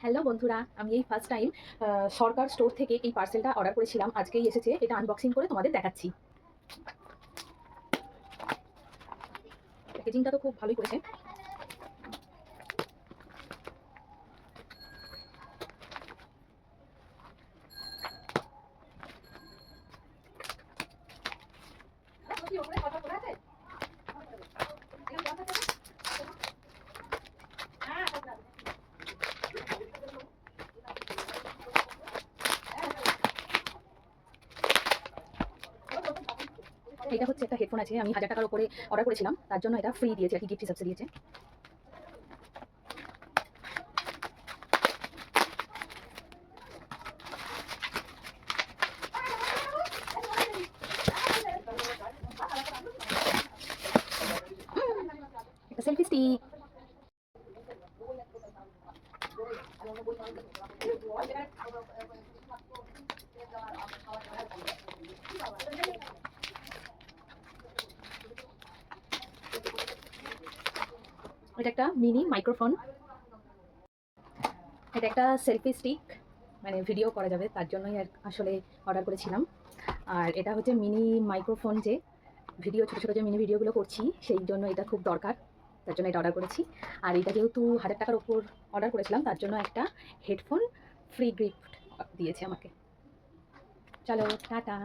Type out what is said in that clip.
Hello বন্ধুরা, আমি এই ফার্স্ট টাইম সরকার স্টোর থেকে এই পার্সেলটা অর্ডার করেছিলাম। আজকেই এসেছে। এটা আনবক্সিং করে তোমাদের দেখাচ্ছি। প্যাকেজিংটা তো খুব ভালোই করেছে। এটা হচ্ছে একটা হেডফোন আছে। আমি 1000 টাকার উপরে অর্ডার করেছিলাম, তার জন্য এটা ফ্রি দিয়েছে, আর কি গিফট হিসাবে দিয়েছে। একটা সেলফি স্টিক। এটা একটা মিনি মাইক্রোফোন। এটা একটা সেলফি স্টিক, মানে ভিডিও করা যাবে, তার জন্যই আসলে অর্ডার করেছিলাম। আর এটা হচ্ছে মিনি মাইক্রোফোন, যে ভিডিও ছোটো ছোটো যে মিনি ভিডিওগুলো করছি সেই জন্য এটা খুব দরকার, তার জন্য এটা অর্ডার করেছি। আর এটা যেহেতু 1000 টাকার ওপর অর্ডার করেছিলাম, তার জন্য একটা হেডফোন ফ্রি গিফট দিয়েছে আমাকে। চলো টাটা।